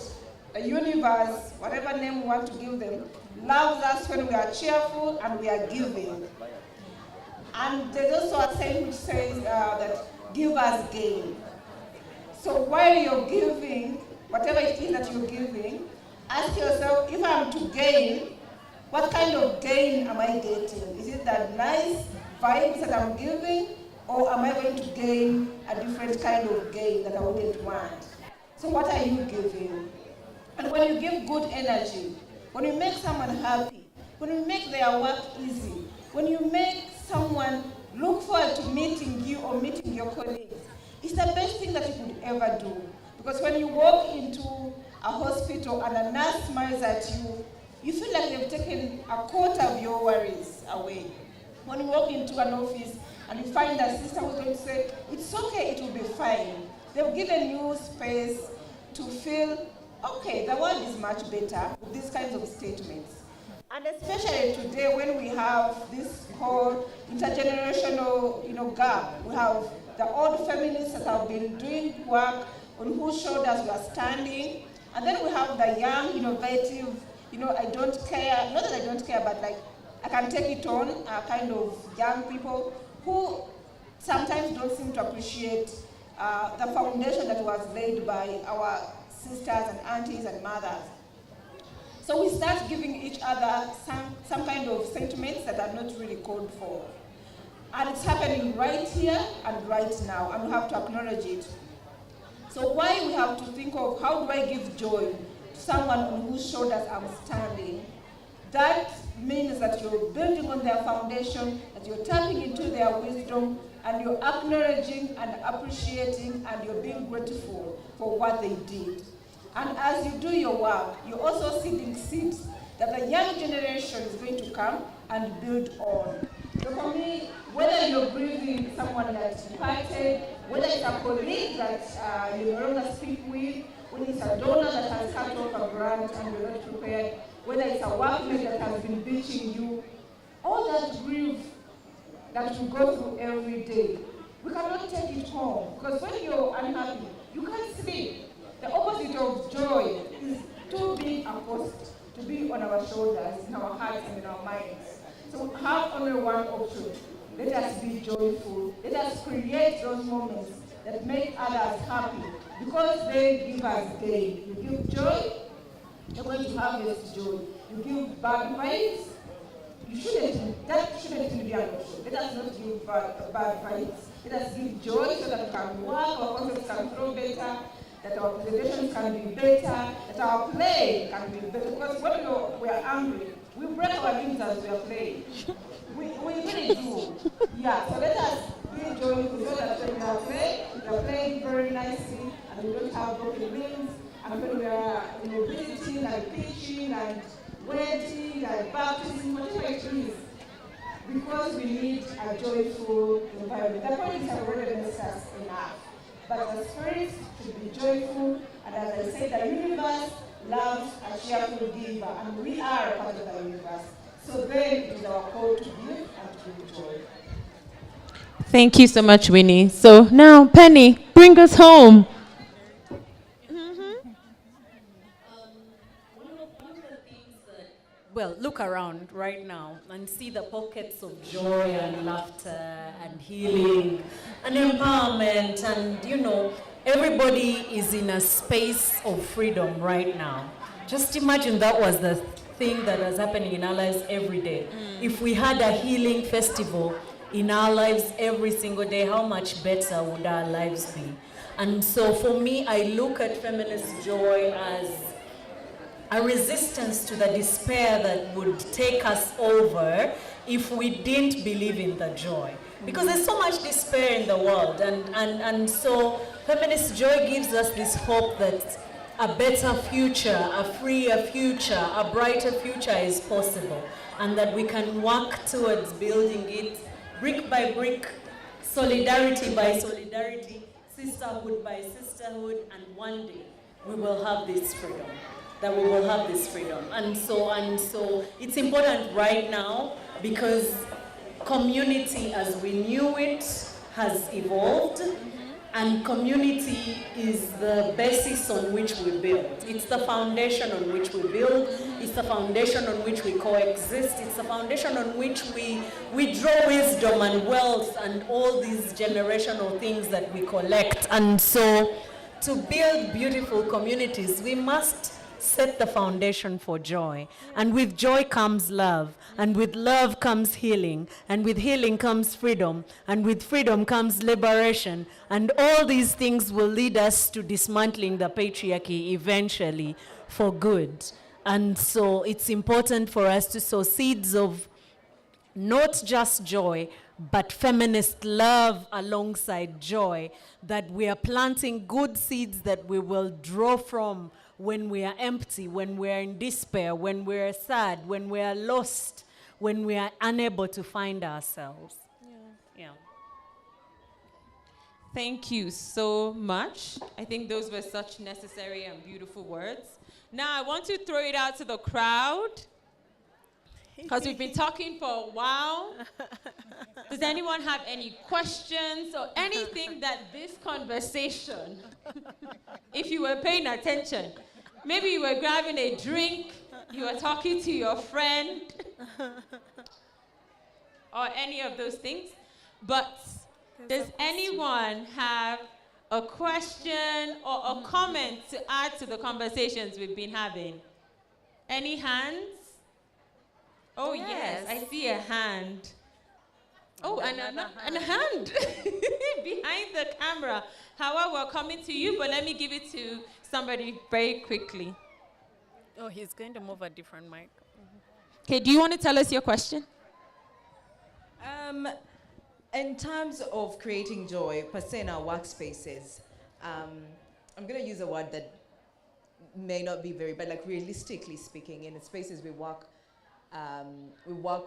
the universe, whatever name we want to give them, loves us when we are cheerful and we are giving. And there's also a saying which says that givers gain. So while you're giving, whatever it is that you're giving, ask yourself, if I'm to gain, what kind of gain am I getting? Is it that nice vibes that I'm giving, or am I going to gain a different kind of gain that I wouldn't want? So what are you giving? And when you give good energy, when you make someone happy, when you make their work easy, when you make someone look forward to meeting you or meeting your colleagues, it's the best thing that you could ever do. Because when you walk into a hospital and a nurse smiles at you, you feel like they've taken a quarter of your worries away. When you walk into an office and you find a sister who's going to say, it's okay, it will be fine. They've given you space to feel, okay, the world is much better with these kinds of statements. And especially today when we have this whole intergenerational, gap. We have the old feminists that have been doing work on whose shoulders we are standing. And then we have the young, innovative, I don't care, not that I don't care, but like, I can take it on, kind of young people who sometimes don't seem to appreciate the foundation that was laid by our sisters and aunties and mothers. So we start giving each other some kind of sentiments that are not really called for. And it's happening right here and right now, and we have to acknowledge it. So why we have to think of how do I give joy to someone on whose shoulders I'm standing? That means that you're building on their foundation, that you're tapping into their wisdom, and you're acknowledging and appreciating, and you're being grateful for what they did. And as you do your work, you're also seeding seeds that the young generation is going to come and build on. So for me, whether you're grieving someone that's departed, whether it's a colleague that you no longer speak with, whether it's a donor that has cut off a grant and you're not prepared, whether it's a workmate that has been bitching you, all that grief that you go through every day, we cannot take it home. Because when you're unhappy, you can't sleep. The opposite of joy is too big a cost to be on our shoulders, in our hearts and in our minds. So we have only one option. Let us be joyful. Let us create those moments that make others happy, because they give us gain. You give joy, you're going to harvest joy. You give bad vibes, that shouldn't be an option. Let us not give bad vibes. Let us give joy so that we can work, our concepts can flow better, that our presentations can be better, that our play can be better. Because when we are angry, we break our limbs as we are playing. We really do. Yeah, so let us be joyful so that when we are playing very nicely, and we don't have broken limbs, and when we are visiting and pitching and wedding and baptism, whatever it is, because we need a joyful environment. The point have already messed us enough. But the spirit should be joyful, and as I said, the universe loves a cheerful giver, and we are a part of the universe. So then it is our call to give and to give joy. Thank you so much, Winnie. So now, Penny, bring us home. Well, look around right now and see the pockets of joy and laughter and healing and empowerment, and everybody is in a space of freedom right now. Just imagine that was the thing that was happening in our lives every day. If we had a healing festival in our lives every single day, how much better would our lives be? And so for me, I look at feminist joy as a resistance to the despair that would take us over if we didn't believe in the joy. Because there's so much despair in the world, and so feminist joy gives us this hope that a better future, a freer future, a brighter future is possible, and that we can work towards building it brick by brick, solidarity by solidarity, sisterhood by sisterhood, and one day we will have this freedom. That we will have this freedom. And so it's important right now because community as we knew it has evolved, and community is the basis on which we build. It's the foundation on which we build. It's the foundation on which we coexist. It's the foundation on which we draw wisdom and wealth and all these generational things that we collect. And so to build beautiful communities, we must set the foundation for joy. And with joy comes love. And with love comes healing. And with healing comes freedom. And with freedom comes liberation. And all these things will lead us to dismantling the patriarchy eventually for good. And so it's important for us to sow seeds of not just joy, but feminist love alongside joy, that we are planting good seeds that we will draw from when we are empty, when we are in despair, when we are sad, when we are lost, when we are unable to find ourselves. Yeah. Thank you so much. I think those were such necessary and beautiful words. Now I want to throw it out to the crowd, because we've been talking for a while. Does anyone have any questions or anything that this conversation, if you were paying attention, maybe you were grabbing a drink, you were talking to your friend, or any of those things, but does anyone have a question or a comment to add to the conversations we've been having? Any hands? Oh, yes, I see a hand. Oh, and a hand behind the camera. However, we're coming to you, but let me give it to somebody very quickly. Oh, he's going to move a different mic. Okay, do you want to tell us your question? In terms of creating joy, per se in our workspaces, I'm going to use a word that may not be very, but like realistically speaking, in the spaces we work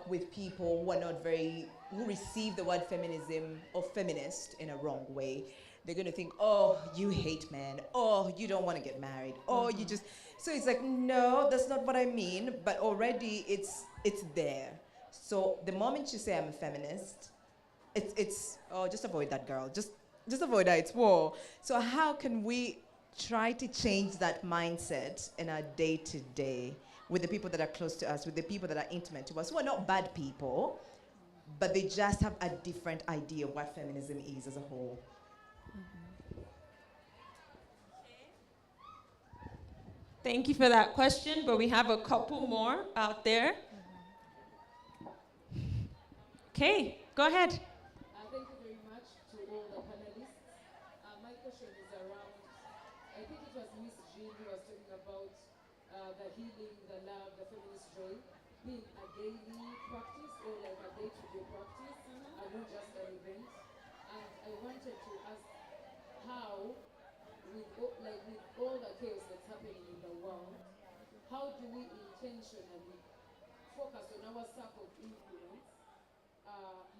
with people who are not very, who receive the word feminism or feminist in a wrong way. They're going to think, oh, you hate men. Oh, you don't want to get married. Oh, you just, so it's like, no, that's not what I mean. But already it's there. So the moment you say I'm a feminist, it's oh, just avoid that, girl. Just avoid that, it's war. So how can we try to change that mindset in our day-to-day with the people that are close to us, with the people that are intimate to us, who are not bad people, but they just have a different idea of what feminism is as a whole? Thank you for that question, but we have a couple more out there. Okay, go ahead. Thank you very much to all the panelists. My question is around, I think it was Miss Jean who was talking about the healing, the love, the feminist joy being a daily practice or like a day-to-day practice and not just an event. And I wanted to ask how, with all the chaos that's happening in the world, how do we intentionally focus on our circle of influence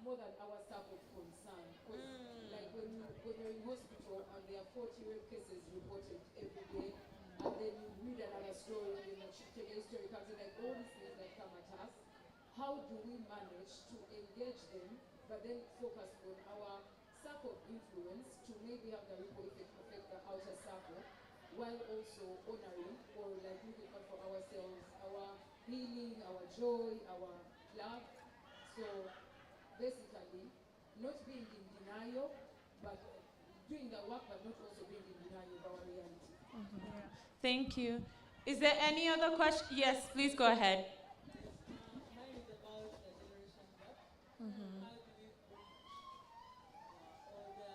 more than our circle of concern? Because like when you're in hospital and there are 40 rape cases reported every day, and then you read another story, and then today's story comes in, like all these things that come at us, how do we manage to engage them, but then focus on our circle of influence to maybe have the ripple effect affect the outer circle, while also honoring or like looking out for ourselves, our healing, our joy, our love. So basically, not being in denial, but doing the work, but not also being in denial of our reality. Thank you. Is there any other question? Yes, please go ahead. Mine is about the generation gap. How do we bring all the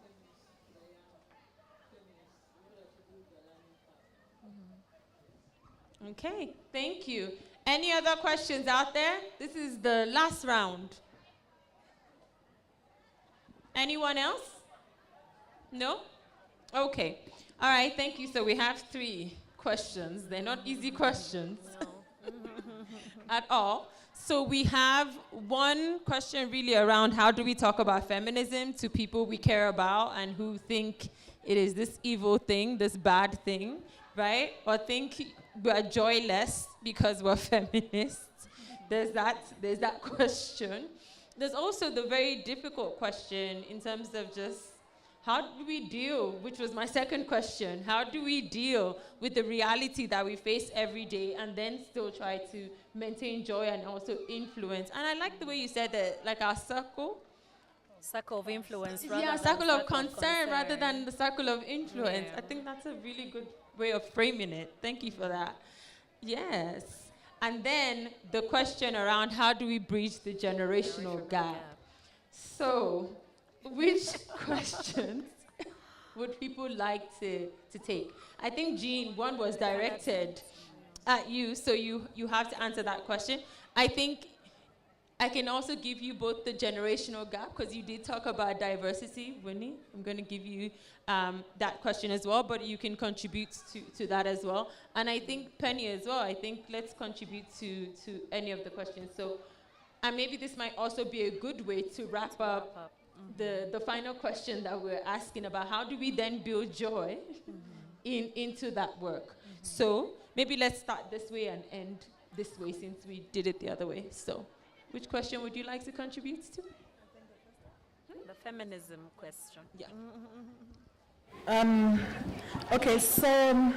feminists, the young feminists, in order to do the learning path? Okay, thank you. Any other questions out there? This is the last round. Anyone else? No? Okay. All right, thank you. So we have 3 questions. They're not easy questions at all. So we have one question really around how do we talk about feminism to people we care about and who think it is this evil thing, this bad thing, right? Or think we're joyless because we're feminists. There's that question. There's also the very difficult question in terms of just how do we deal, which was my second question, how do we deal with the reality that we face every day and then still try to maintain joy and also influence? And I like the way you said that, like our circle Circle of influence circle of concern rather than the circle of influence. I think that's a really good way of framing it. Thank you for that. Yes. And then the question around how do we bridge the generational gap? So, which questions would people like to take? I think, Jean, one was directed at you, so you have to answer that question. I think I can also give you both the generational gap, because you did talk about diversity, Winnie. I'm going to give you that question as well, but you can contribute to that as well. And I think Penny as well. I think let's contribute to any of the questions. So, and maybe this might also be a good way to wrap up the final question that we're asking about. How do we then build joy into that work? So maybe let's start this way and end this way, since we did it the other way. So which question would you like to contribute to? The feminism question. Yeah. Okay, so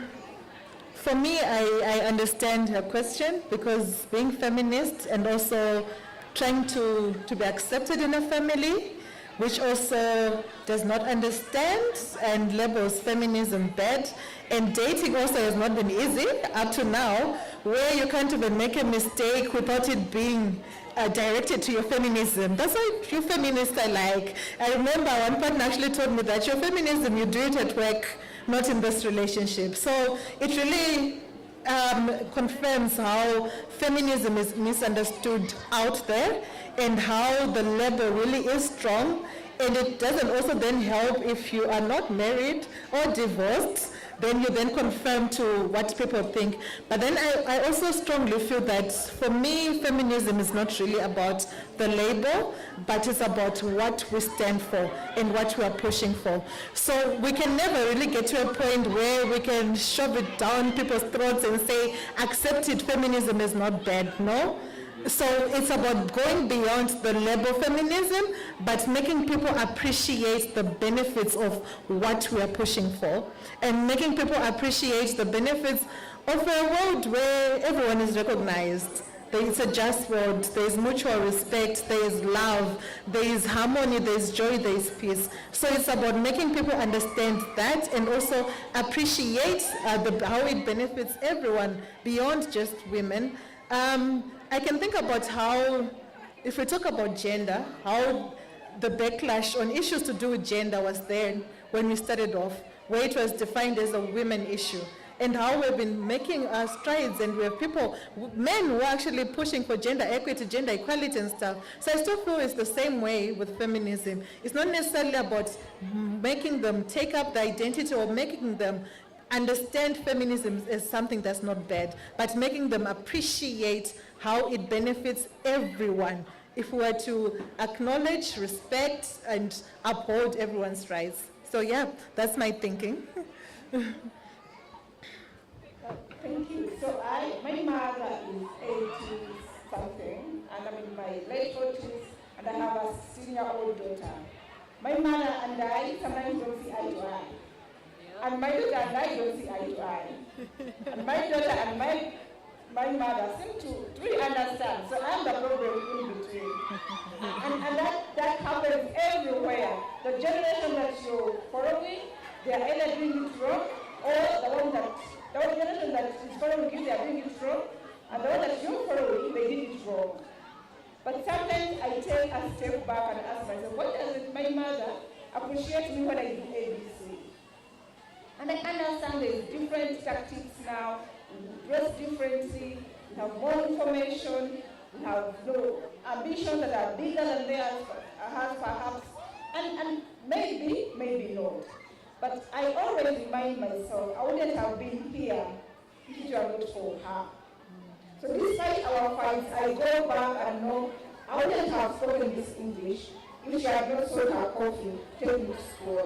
for me, I understand her question, because being feminist and also trying to be accepted in a family, which also does not understand and labels feminism bad. And dating also has not been easy up to now, where you can't even make a mistake without it being directed to your feminism. That's why you feminists are like. I remember one partner actually told me that your feminism, you do it at work, not in this relationship. So it really confirms how feminism is misunderstood out there, and how the label really is strong. And it doesn't also then help if you are not married or divorced, then you then confirm to what people think. But then I also strongly feel that for me, feminism is not really about the label, but it's about what we stand for and what we are pushing for. So we can never really get to a point where we can shove it down people's throats and say, accepted feminism is not bad, no? So it's about going beyond the label feminism, but making people appreciate the benefits of what we are pushing for, and making people appreciate the benefits of a world where everyone is recognized. It's a just world, there is mutual respect, there is love, there is harmony, there is joy, there is peace. So it's about making people understand that, and also appreciate how it benefits everyone beyond just women. I can think about how, if we talk about gender, how the backlash on issues to do with gender was there when we started off, where it was defined as a women issue, and how we've been making strides, and we have people, men who are actually pushing for gender equity, gender equality and stuff. So I still feel it's the same way with feminism. It's not necessarily about making them take up the identity or making them understand feminism as something that's not bad, but making them appreciate how it benefits everyone if we were to acknowledge, respect, and uphold everyone's rights. So yeah, that's my thinking. Thank you. So my mother is 80-something, and I'm in my late 40s, and I have a senior-old daughter. My mother and I sometimes don't see eye to eye. And my daughter and I don't see eye to eye. And my daughter and my mother seem to really understand. So I'm the problem in between. and that happens everywhere. The generation that you're following, they are either doing it wrong, or the generation that is following you, they are doing it wrong, and the one that you're following, they did it wrong. But sometimes I take a step back and ask myself, what does my mother appreciate me when I do ABC? And I understand there's different tactics now, we dress differently, we have more information, we have ambitions that are bigger than theirs, perhaps, and maybe not. But I always remind myself, I wouldn't have been here if it were not for her. So despite our fights, I go back and know I wouldn't have spoken this English if she had not sold her coffee, taken me to school.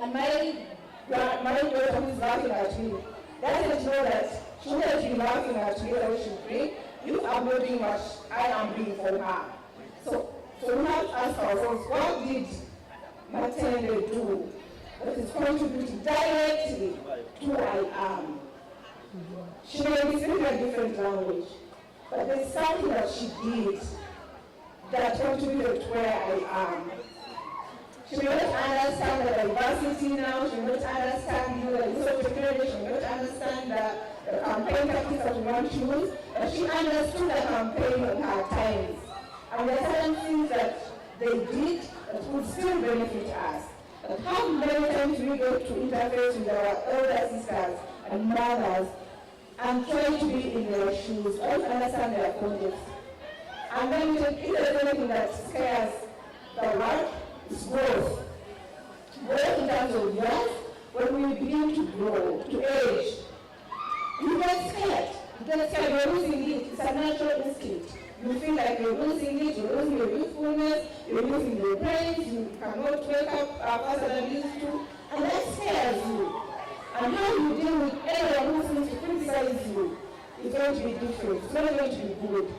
And my daughter who is laughing at me doesn't know that she wouldn't be laughing at me that she bring. You are not doing what I am doing for her. So we have to ask ourselves, what did Matende do that is contributing directly to who I am? She may be speaking a different language, but there's something that she did that contributed to where I am. She may not understand the diversity now, she may not understand the use of technology, she may not understand the campaign tactics that we want to use, but she understood the campaign in her times. And there are certain things that they did that would still benefit us. But how many times we go to interface with our elder sisters and mothers and try to be in their shoes, try to understand their context. And then if there's anything that scares the world, it's growth. Growth in terms of youth, when we begin to grow, to age, you get scared. You get scared, you're losing it. It's a natural instinct. You feel like you're losing it, you're losing your youthfulness, you're losing your brains, you cannot wake up faster than you used to, and that scares you. And how you deal with anyone who seems to criticize you is going to be different. It's not going to be good.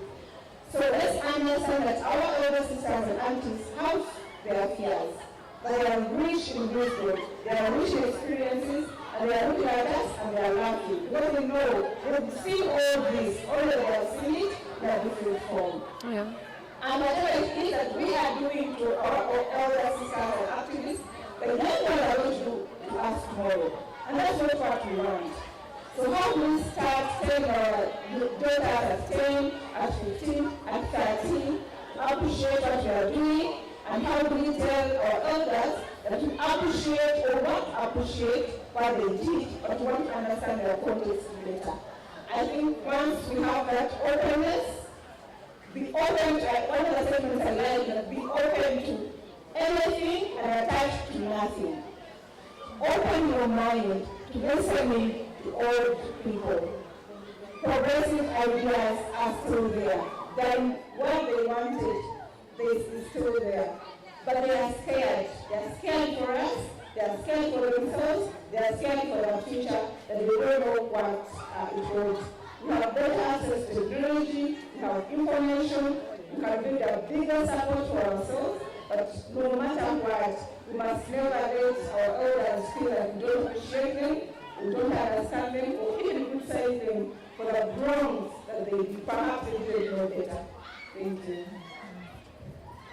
So let's understand that our elder sisters and aunties have their fears. They are rich in wisdom, they are rich in experiences, and they are looking at us and they are laughing. Because they know, they've seen all this, although they have seen it in a different form. Yeah. And whatever it is that we are doing to our elder sisters and activists, the young ones are going to do to us tomorrow. And that's not what we want. So how do we start telling our daughters at 10, at 15, at 13 to appreciate what we are doing? And how do we tell our elders that we appreciate or won't appreciate what they did, but we want to understand their context better? I think once we have that openness, be open to, one of the statements I like, that be open to anything and attached to nothing. Open your mind to listening to old people. Progressive ideas are still there. Then what they wanted, is still there. But they are scared. They are scared for us, they are scared for themselves, they are scared for their future, and they don't know what it holds. We have better access to technology, we have information, we can build a bigger support for ourselves, but no matter what, we must never let our elders feel like we don't appreciate them, we don't understand them, or even criticize them for the wrongs that they do. Perhaps they did know better. Thank you.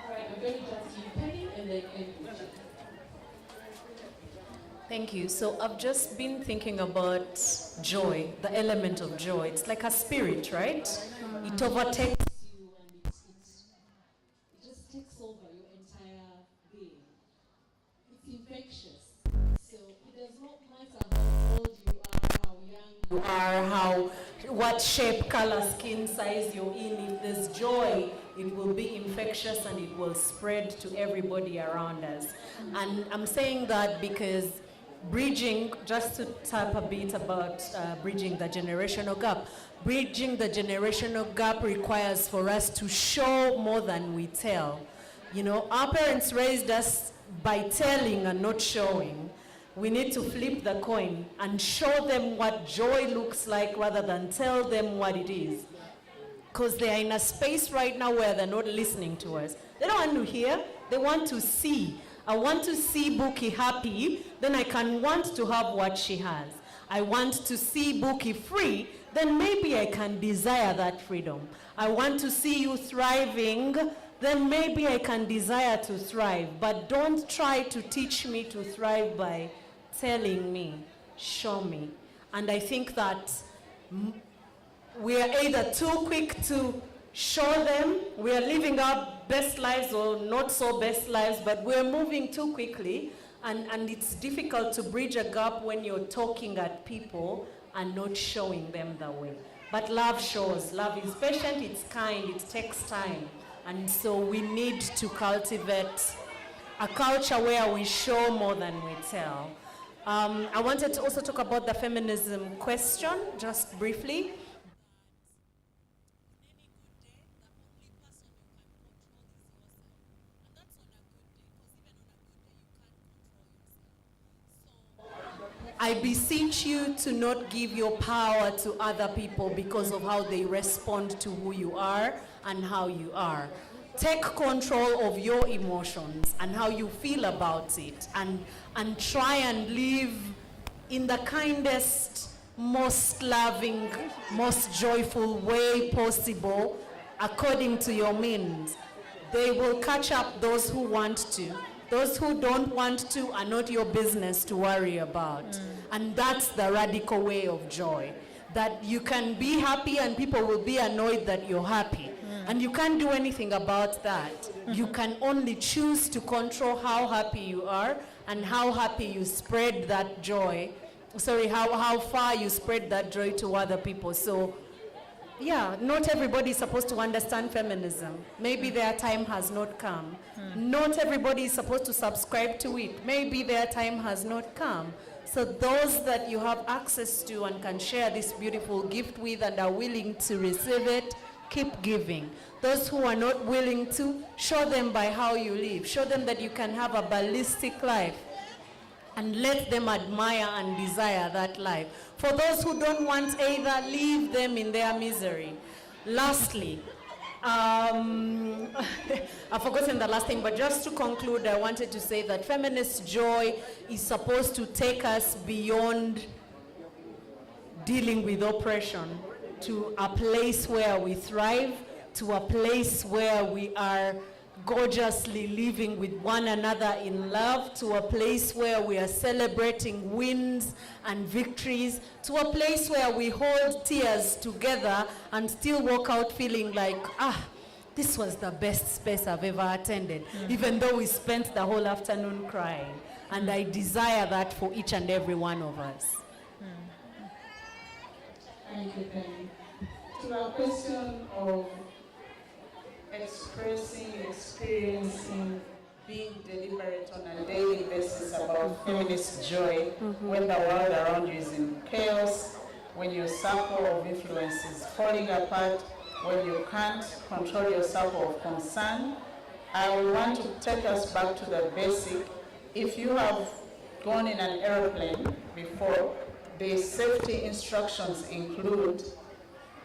I'm going to just you, Penny, and then NGIGE. Thank you. So I've just been thinking about joy, the element of joy. It's like a spirit, right? It overtakes you and it just takes over your entire being. It's infectious. So it does not matter how old you are, how young you are, what shape, color, skin size you're in. If there's joy, it will be infectious and it will spread to everybody around us. And I'm saying that because bridging, just to tap a bit about bridging the generational gap, bridging the generational gap requires for us to show more than we tell. You know, our parents raised us by telling and not showing. We need to flip the coin and show them what joy looks like rather than tell them what it is. Because they are in a space right now where they're not listening to us. They don't want to hear, they want to see. I want to see Buki happy, then I can want to have what she has. I want to see Buki free, then maybe I can desire that freedom. I want to see you thriving, then maybe I can desire to thrive. But don't try to teach me to thrive by telling me, show me. And I think that we are either too quick to show them, we are living our best lives or not so best lives, but we're moving too quickly, and it's difficult to bridge a gap when you're talking at people and not showing them the way. But love shows. Love is patient, it's kind, it takes time. And so we need to cultivate a culture where we show more than we tell. I wanted to also talk about the feminism question, just briefly. I beseech you to not give your power to other people because of how they respond to who you are and how you are. Take control of your emotions and how you feel about it, and try and live in the kindest, most loving, most joyful way possible according to your means. They will catch up those who want to. Those who don't want to are not your business to worry about. And that's the radical way of joy. That you can be happy and people will be annoyed that you're happy. And you can't do anything about that. You can only choose to control how happy you are and how happy you spread that joy how far you spread that joy to other people. So yeah, not everybody is supposed to understand feminism. Maybe their time has not come. Not everybody is supposed to subscribe to it. Maybe their time has not come. So those that you have access to and can share this beautiful gift with and are willing to receive it, keep giving. Those who are not willing to, show them by how you live. Show them that you can have a ballistic life. And let them admire and desire that life. For those who don't want either, leave them in their misery. Lastly, I've forgotten the last thing, but just to conclude, I wanted to say that feminist joy is supposed to take us beyond dealing with oppression to a place where we thrive, to a place where we are gorgeously living with one another in love, to a place where we are celebrating wins and victories, to a place where we hold tears together and still walk out feeling like, this was the best space I've ever attended, even though we spent the whole afternoon crying. And I desire that for each and every one of us. Thank you, Penny. To our question of expressing, experiencing, being deliberate on a daily basis about feminist joy when the world around you is in chaos, when your circle of influence is falling apart, when you can't control your circle of concern. I would want to take us back to the basic. If you have gone in an airplane before, the safety instructions include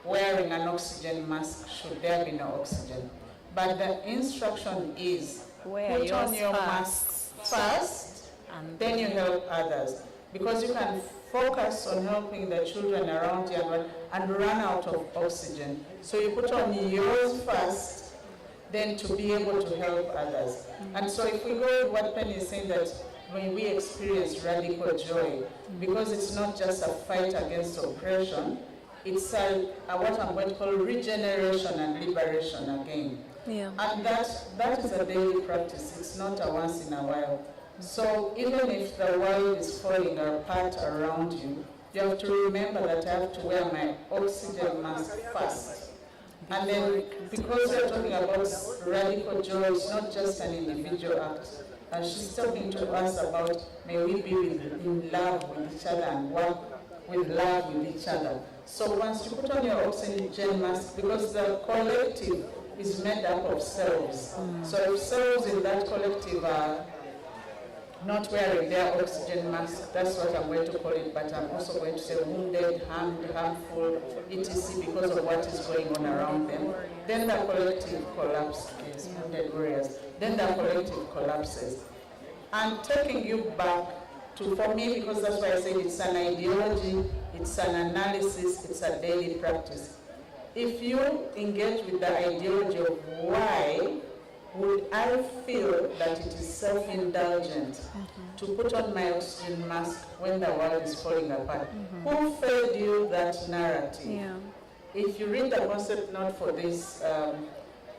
wearing an oxygen mask should there be no oxygen. But the instruction is put on your mask first, and then you help others. Because you can focus on helping the children around you and run out of oxygen. So you put on yours first, then to be able to help others. And so if we go with what Penny is saying, that when we experience radical joy, because it's not just a fight against oppression, it's what I'm going to call regeneration and liberation again. Yeah. And that is a daily practice. It's not a once in a while. So even if the world is falling apart around you, you have to remember that I have to wear my oxygen mask first. And then, because we're talking about radical joy, it's not just an individual act. And she's talking to us about, may we be in love with each other and work with love with each other. So once you put on your oxygen mask, because the collective is made up of selves. So if selves in that collective are not wearing their oxygen mask, that's what I'm going to call it, but I'm also going to say wounded, harmed, harmful, etc. because of what is going on around them. Then the collective collapses, wounded warriors. Then the collective collapses. And taking you back to, for me, because that's why I said it's an ideology, it's an analysis, it's a daily practice. If you engage with the ideology of why would I feel that it is self-indulgent to put on my oxygen mask when the world is falling apart? Who fed you that narrative? Yeah. If you read the concept note for this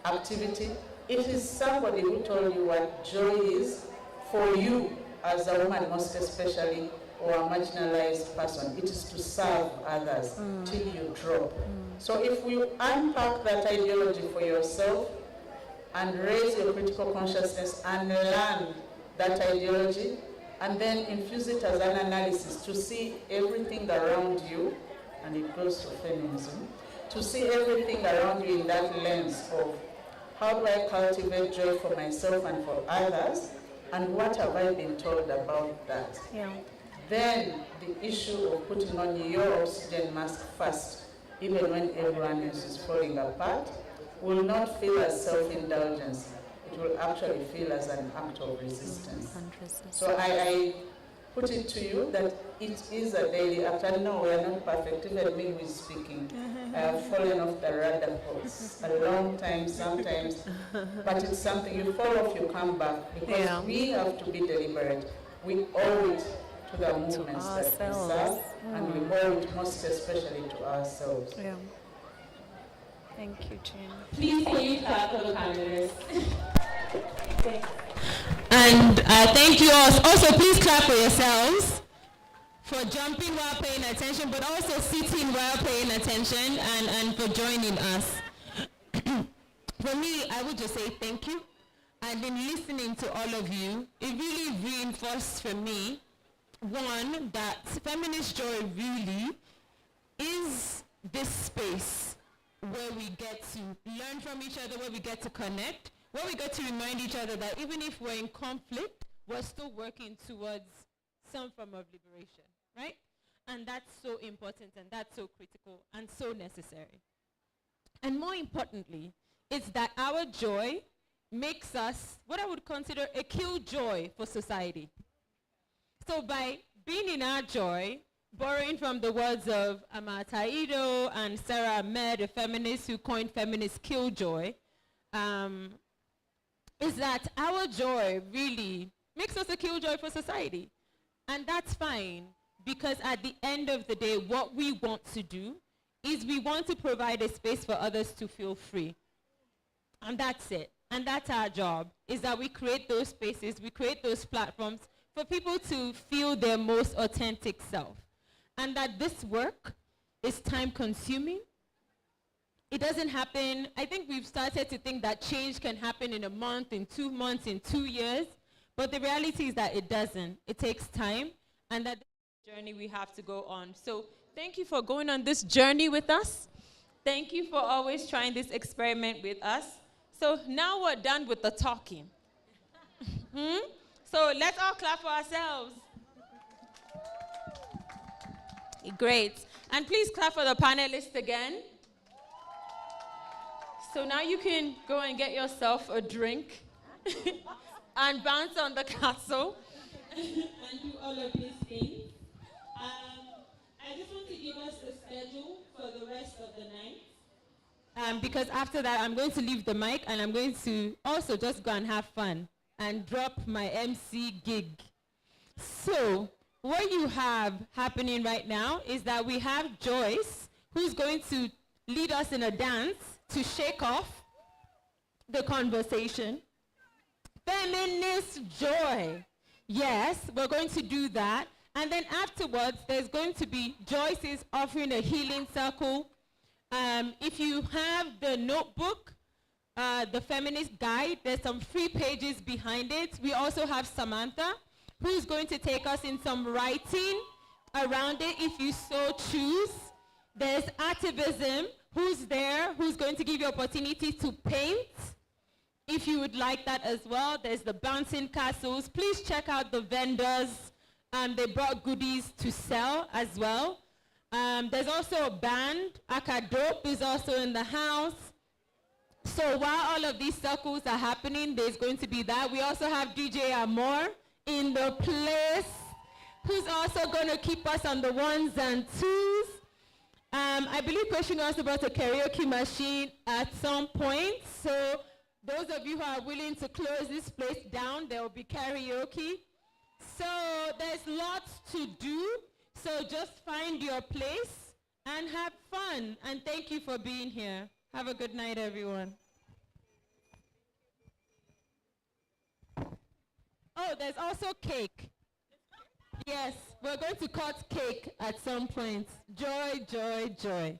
activity, it is somebody who told you what joy is for you as a woman, most especially, or a marginalized person. It is to serve others till you drop. So if we unpack that ideology for yourself and raise your critical consciousness and learn that ideology, and then infuse it as an analysis to see everything around you, and it goes to feminism, to see everything around you in that lens of how do I cultivate joy for myself and for others, and what have I been told about that? Yeah. Then the issue of putting on your oxygen mask first, even when everyone else is falling apart, will not feel as self-indulgence. It will actually feel as an act of resistance. So I put it to you that it is a daily act. I know we are not perfect, even me who is speaking. I have fallen off the radar for a long time sometimes, but it's something you fall off, you come back, because we have to be deliberate. We owe it to the movements that we serve, and we owe it most especially to ourselves. Yeah. Thank you, Jane. Please can you clap for the panelists? And thank you all. Also, please clap for yourselves for for jumping while paying attention, but also sitting while paying attention, and for joining us. For me, I would just say thank you. I've been listening to all of you. It really reinforced for me, one, that Feminist Joy really is this space where we get to learn from each other, where we get to connect, where we get to remind each other that even if we're in conflict, we're still working towards some form of liberation, right? And that's so important, and that's so critical, and so necessary. And more importantly, it's that our joy makes us what I would consider a killjoy for society. So by being in our joy, borrowing from the words of Amata Ido and Sarah Ahmed, a feminist who coined feminist killjoy, is that our joy really makes us a killjoy for society. And that's fine, because at the end of the day, what we want to do is we want to provide a space for others to feel free. And that's it. And that's our job, is that we create those spaces, we create those platforms for people to feel their most authentic self. And that this work is time consuming. It doesn't happen. I think we've started to think that change can happen in a month, in 2 months, in 2 years. But the reality is that it doesn't. It takes time, and that journey we have to go on. So thank you for going on this journey with us. Thank you for always trying this experiment with us. So now we're done with the talking. So let's all clap for ourselves. Great. And please clap for the panelists again. So now you can go and get yourself a drink and bounce on the castle. And do all of these things. I just want to give us the schedule for the rest of the night. Because after that, I'm going to leave the mic, and I'm going to also just go and have fun and drop my MC gig. So what you have happening right now is that we have Joyce, who's going to lead us in a dance to shake off the conversation. Feminist joy. Yes, we're going to do that. And then afterwards, there's going to be Joyce's offering a healing circle. If you have the notebook, the feminist guide, there's some free pages behind it. We also have Samantha, who's going to take us in some writing around it if you so choose. There's Activism, who's there, who's going to give you opportunity to paint, if you would like that as well. There's the bouncing castles. Please check out the vendors. They brought goodies to sell as well. There's also a band. Akadope is also in the house. So while all of these circles are happening, there's going to be that. We also have DJ Amor in the place, who's also going to keep us on the ones and twos. I believe question asked about a karaoke machine at some point. So those of you who are willing to close this place down, there will be karaoke. So there's lots to do. So just find your place and have fun. And thank you for being here. Have a good night, everyone. Oh, there's also cake. Yes, we're going to cut cake at some point. Joy, joy, joy.